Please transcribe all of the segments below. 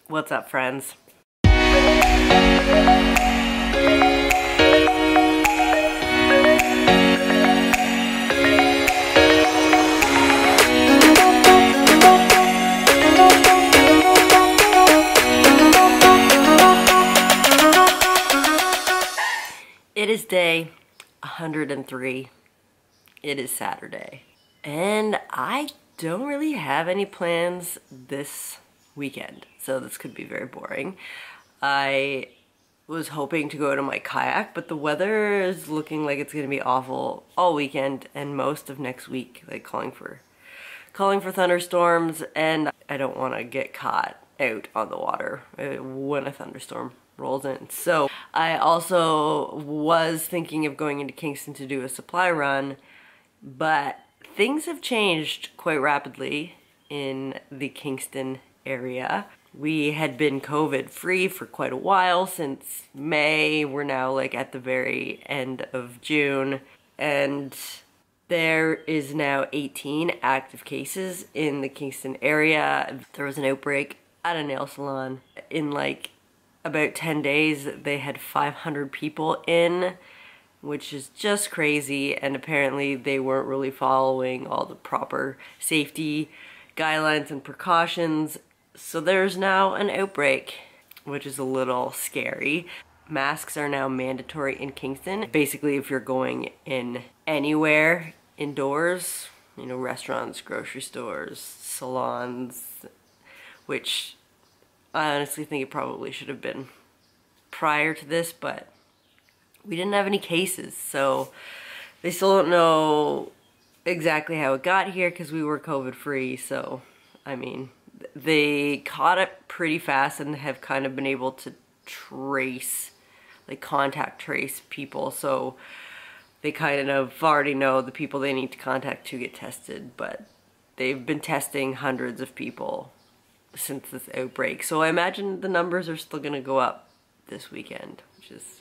What's up, friends? It is day 103. It is Saturday. And I don't really have any plans this weekend, so this could be very boring. I was hoping to go to my kayak, but the weather is looking like it's gonna be awful all weekend and most of next week, like calling for thunderstorms, and I don't want to get caught out on the water when a thunderstorm rolls in. So I also was thinking of going into Kingston to do a supply run, but things have changed quite rapidly in the Kingston area. We had been COVID free for quite a while, since May. We're now like at the very end of June, and there is now 18 active cases in the Kingston area. There was an outbreak at a nail salon. In like about 10 days, they had 500 people in, which is just crazy, and apparently they weren't really following all the proper safety guidelines and precautions. So there's now an outbreak, which is a little scary. Masks are now mandatory in Kingston. Basically, if you're going in anywhere indoors, you know, restaurants, grocery stores, salons, which I honestly think it probably should have been prior to this, but we didn't have any cases, so they still don't know exactly how it got here because we were COVID free. So, I mean, they caught it pretty fast and have kind of been able to trace, like contact trace people. So they kind of already know the people they need to contact to get tested, but they've been testing hundreds of people since this outbreak. So I imagine the numbers are still gonna go up this weekend, which is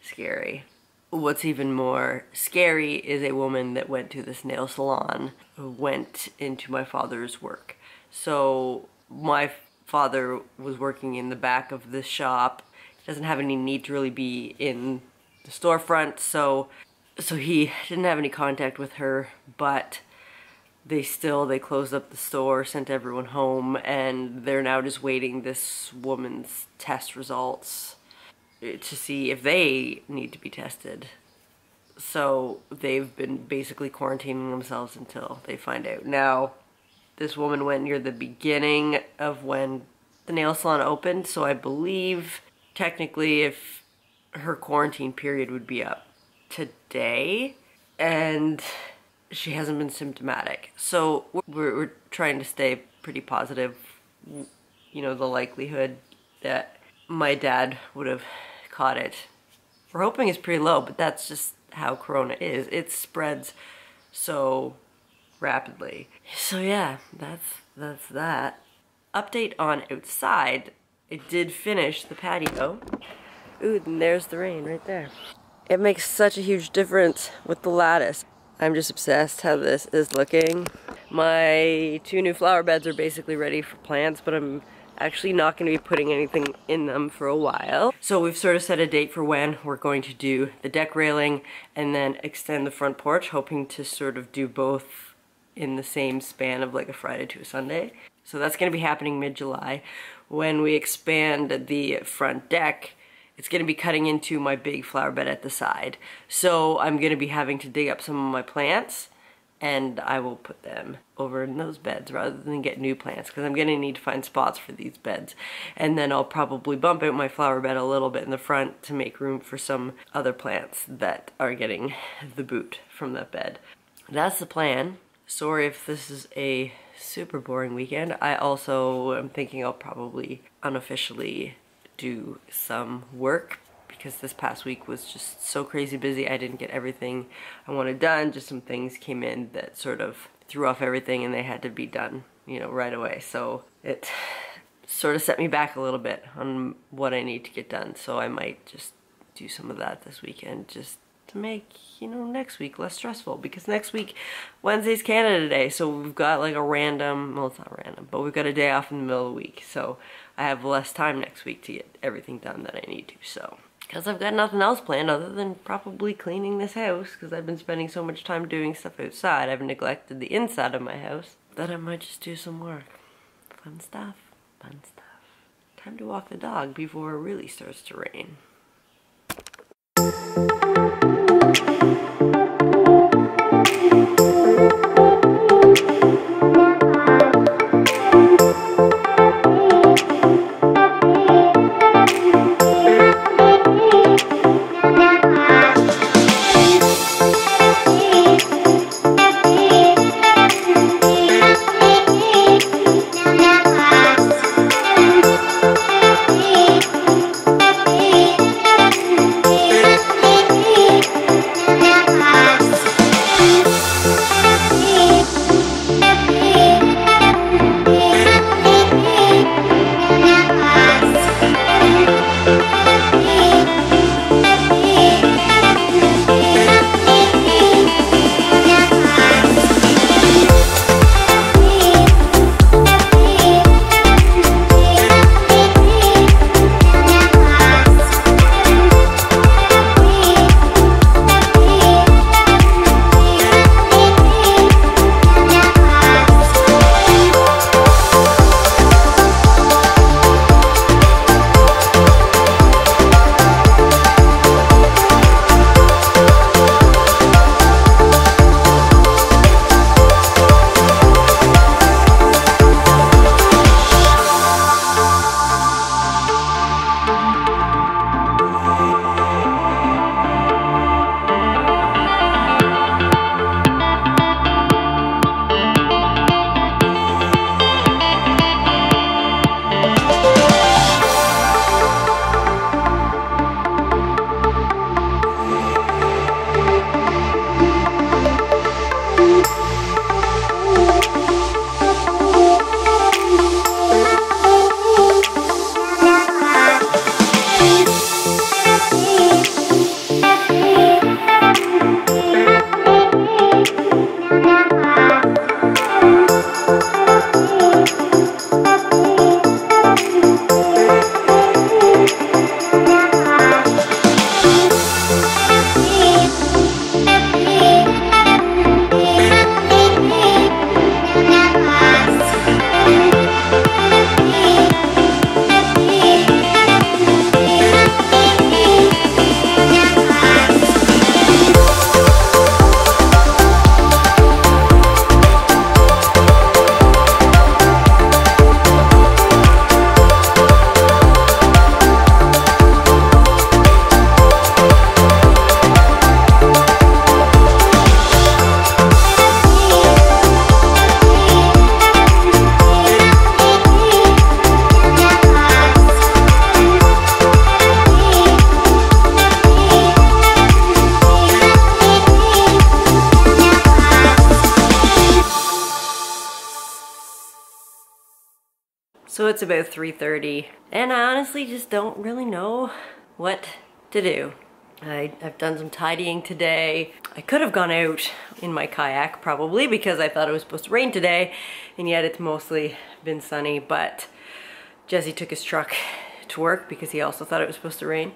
scary. What's even more scary is a woman that went to this nail salon who went into my father's work. So my father was working in the back of this shop. He doesn't have any need to really be in the storefront, so he didn't have any contact with her, but they closed up the store, sent everyone home, and they're now just waiting this woman's test results to see if they need to be tested. So they've been basically quarantining themselves until they find out. Now, this woman went near the beginning of when the nail salon opened, so I believe technically if her quarantine period would be up today, and she hasn't been symptomatic. So we're trying to stay pretty positive. You know, the likelihood that my dad would have caught it, we're hoping is pretty low, but that's just how Corona is. It spreads so rapidly. So yeah, that's that. Update on outside. It did finish the patio. Ooh, and there's the rain right there. It makes such a huge difference with the lattice. I'm just obsessed how this is looking. My 2 new flower beds are basically ready for plants, but I'm actually not going to be putting anything in them for a while. So we've sort of set a date for when we're going to do the deck railing and then extend the front porch, hoping to sort of do both in the same span of like a Friday to a Sunday. So that's going to be happening mid-July. When we expand the front deck, it's going to be cutting into my big flower bed at the side. So I'm going to be having to dig up some of my plants, and I will put them over in those beds rather than get new plants, because I'm going to need to find spots for these beds. And then I'll probably bump out my flower bed a little bit in the front to make room for some other plants that are getting the boot from that bed. That's the plan. Sorry if this is a super boring weekend. I also am thinking I'll probably unofficially do some work, because this past week was just so crazy busy. I didn't get everything I wanted done. Just some things came in that sort of threw off everything, and they had to be done, you know, right away. So it sort of set me back a little bit on what I need to get done. So I might just do some of that this weekend, just to make, you know, next week less stressful, because next week Wednesday's Canada Day, so we've got like a random, well, it's not random, but we've got a day off in the middle of the week. So I have less time next week to get everything done that I need to, so. Because I've got nothing else planned other than probably cleaning this house, because I've been spending so much time doing stuff outside. I've neglected the inside of my house that I might just do some work. Fun stuff, fun stuff. Time to walk the dog before it really starts to rain. So it's about 3:30 and I honestly just don't really know what to do. I've done some tidying today. I could have gone out in my kayak probably because I thought it was supposed to rain today, and yet it's mostly been sunny, but Jesse took his truck to work because he also thought it was supposed to rain,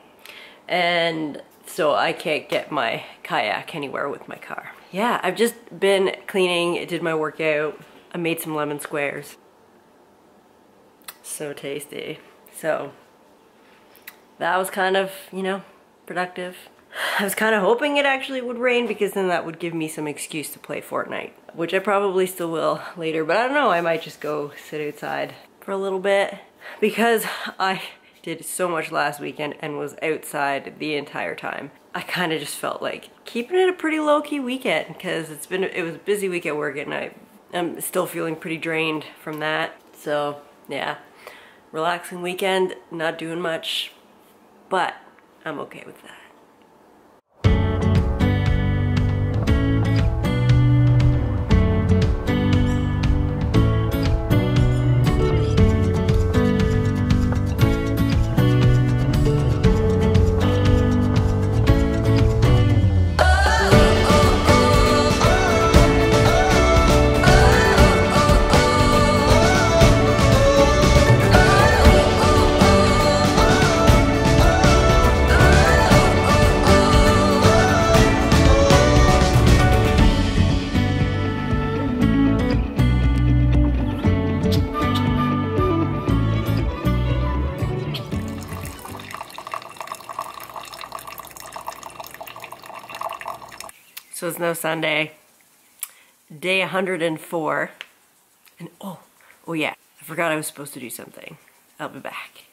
and so I can't get my kayak anywhere with my car. Yeah, I've just been cleaning, did my workout, I made some lemon squares. So tasty. So that was kind of, you know, productive. I was kind of hoping it actually would rain because then that would give me some excuse to play Fortnite, which I probably still will later, but I don't know, I might just go sit outside for a little bit because I did so much last weekend and was outside the entire time. I kind of just felt like keeping it a pretty low-key weekend because it was a busy week at work and I'm still feeling pretty drained from that. So yeah, relaxing weekend, not doing much, but I'm okay with that. So it's now Sunday, day 104. And oh yeah, I forgot I was supposed to do something. I'll be back.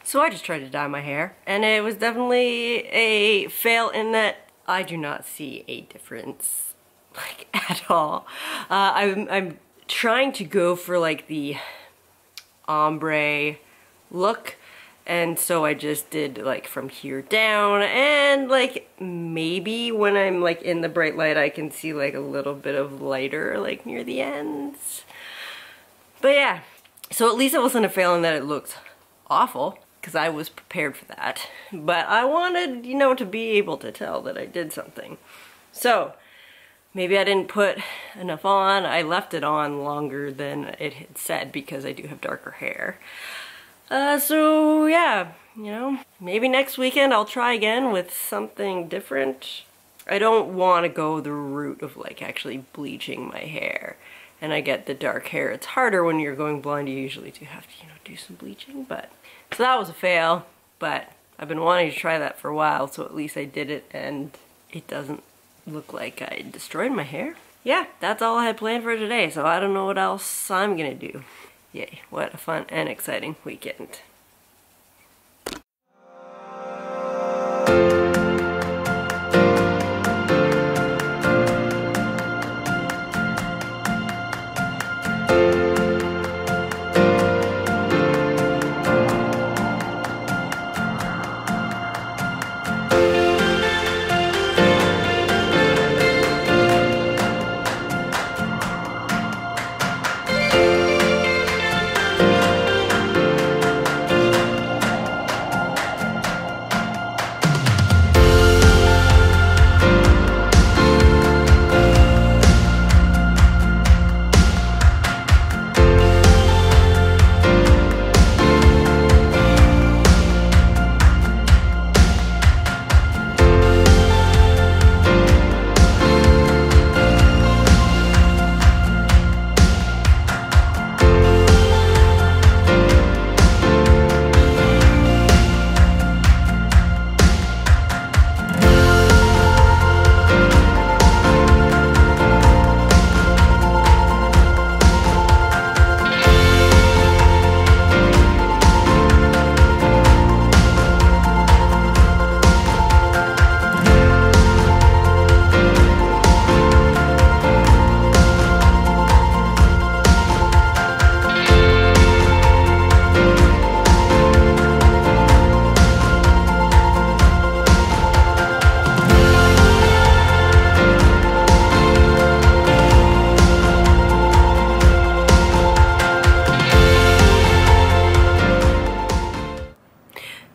So I just tried to dye my hair, and it was definitely a fail in that I do not see a difference, like, at all. I'm trying to go for like the ombre look, and so I just did like from here down, and like maybe when I'm like in the bright light I can see like a little bit of lighter like near the ends. But yeah, so at least it wasn't a fail in that it looked awful, because I was prepared for that. But I wanted, you know, to be able to tell that I did something. So maybe I didn't put enough on. I left it on longer than it had said because I do have darker hair. So yeah, you know, maybe next weekend I'll try again with something different. I don't want to go the route of like actually bleaching my hair. And I get the dark hair. It's harder when you're going blonde. You usually do have to, you know, do some bleaching, but so that was a fail, but I've been wanting to try that for a while, so at least I did it and it doesn't look like I destroyed my hair. Yeah, that's all I had planned for today, so I don't know what else I'm gonna do. Yay, what a fun and exciting weekend.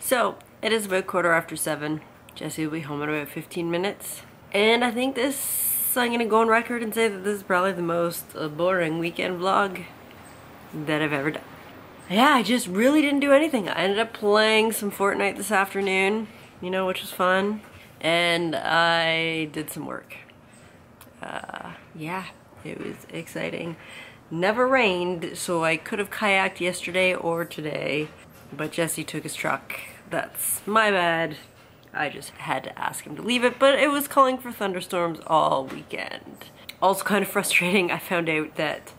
So, it is about 7:15. Jesse will be home in about 15 minutes. And I think I'm gonna go on record and say that this is probably the most boring weekend vlog that I've ever done. Yeah, I just really didn't do anything. I ended up playing some Fortnite this afternoon, you know, which was fun. And I did some work. Yeah, it was exciting. Never rained, so I could have kayaked yesterday or today, but Jesse took his truck. That's my bad. I just had to ask him to leave it, but it was calling for thunderstorms all weekend. Also kind of frustrating, I found out that,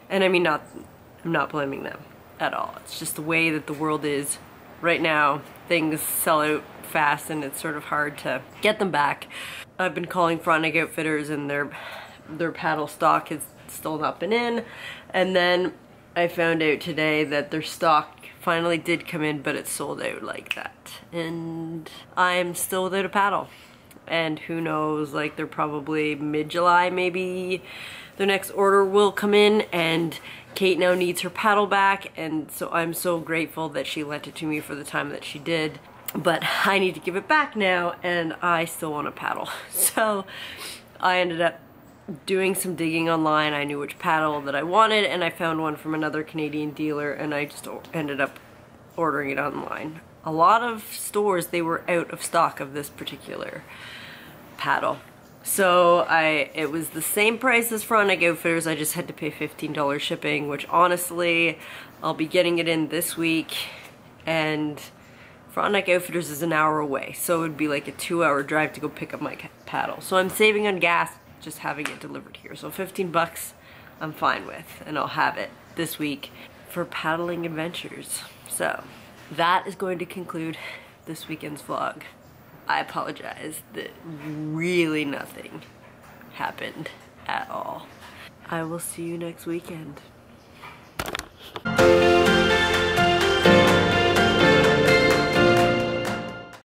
and I mean I'm not blaming them at all. It's just the way that the world is right now. Things sell out fast and it's sort of hard to get them back. I've been calling Frontenac Outfitters and their paddle stock has still not been in, and then I found out today that their stock finally did come in, but it's sold out like that. And I'm still without a paddle. And who knows, like they're probably mid-July maybe their next order will come in, and Kate now needs her paddle back, and so I'm so grateful that she lent it to me for the time that she did. But I need to give it back now, and I still want a paddle. So I ended up doing some digging online. I knew which paddle that I wanted, and I found one from another Canadian dealer, and I just ended up ordering it online. A lot of stores, they were out of stock of this particular paddle. So it was the same price as Frontenac Outfitters, I just had to pay $15 shipping, which honestly, I'll be getting it in this week, and Frontenac Outfitters is an hour away, so it would be like a 2-hour drive to go pick up my paddle. So I'm saving on gas just having it delivered here. So 15 bucks I'm fine with, and I'll have it this week for paddling adventures. So that is going to conclude this weekend's vlog. I apologize that really nothing happened at all. I will see you next weekend.